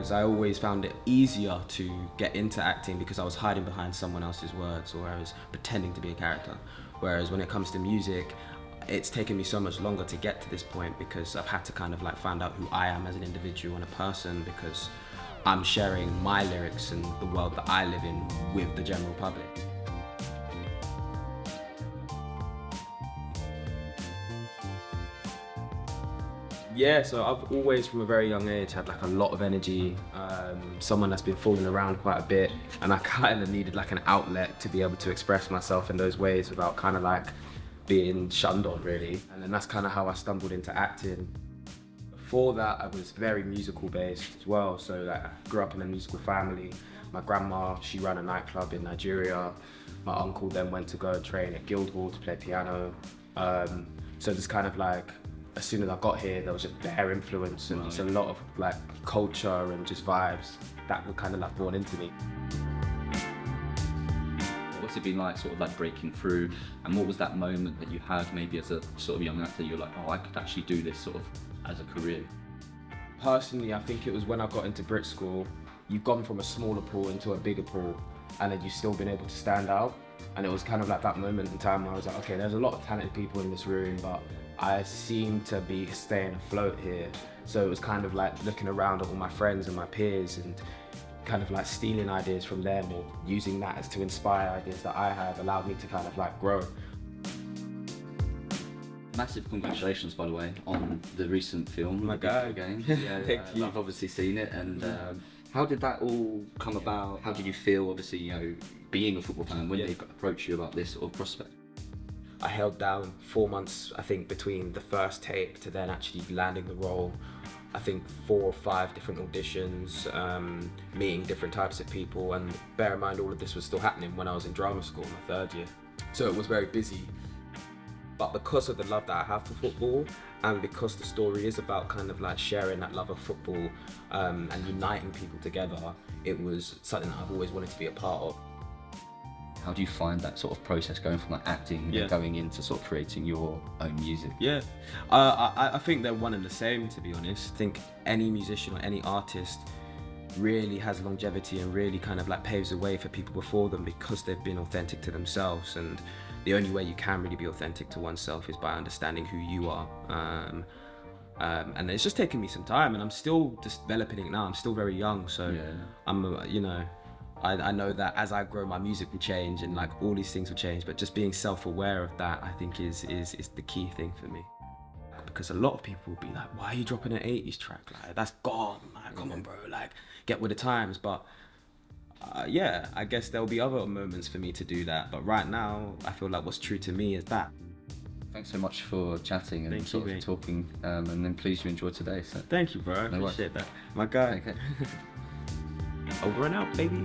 because I always found it easier to get into acting because I was hiding behind someone else's words, or I was pretending to be a character. Whereas when it comes to music, it's taken me so much longer to get to this point because I've had to kind of like find out who I am as an individual and a person, because I'm sharing my lyrics and the world that I live in with the general public. Yeah, so I've always from a very young age had like a lot of energy, someone that's been fooling around quite a bit, and I kind of needed like an outlet to be able to express myself in those ways without kind of like being shunned on, really. And then that's kind of how I stumbled into acting. Before that, I was very musical based as well, so like, I grew up in a musical family. My grandma, she ran a nightclub in Nigeria. My uncle then went to go train at Guildhall to play piano. So just kind of like, as soon as I got here, there was just their influence and just a lot of like culture and just vibes that were kind of like born into me. What's it been like sort of like breaking through, and what was that moment that you had maybe as a sort of young actor, you're like, oh, I could actually do this sort of as a career? Personally, I think it was when I got into Brit school. You've gone from a smaller pool into a bigger pool, and then you've still been able to stand out. And it was kind of like that moment in time where I was like, okay, there's a lot of talented people in this room, but I seem to be staying afloat here. So it was kind of like looking around at all my friends and my peers and kind of like stealing ideas from them, or using that as to inspire ideas that I have, allowed me to kind of like grow. Massive congratulations, by the way, on the recent film. My guy. Again. Yeah, Thank you. I've obviously seen it, and how did that all come about? How did you feel, obviously, you know, being a football fan, when they approached you about this sort of prospect? I held down 4 months, I think, between the first take to then actually landing the role. I think 4 or 5 different auditions, meeting different types of people, and bear in mind all of this was still happening when I was in drama school, my 3rd year. So it was very busy. But because of the love that I have for football, and because the story is about kind of like sharing that love of football and uniting people together, it was something that I've always wanted to be a part of. How do you find that sort of process going from like acting and going into sort of creating your own music? Yeah, I think they're one and the same, to be honest. I think any musician or any artist really has longevity and really kind of like paves the way for people before them because they've been authentic to themselves. And the only way you can really be authentic to oneself is by understanding who you are. And it's just taken me some time, and I'm still developing it now. I'm still very young, so I'm, you know, I know that as I grow, my music will change and like all these things will change, but just being self-aware of that, I think is the key thing for me. Because a lot of people will be like, why are you dropping an 80s track? Like, that's gone, like, come on bro, like, get with the times. But yeah, I guess there'll be other moments for me to do that. But right now, I feel like what's true to me is that. Thanks so much for chatting and sort of talking, and then please you enjoy today. So. Thank you, bro, I appreciate that. My guy. Okay. Over and out, baby.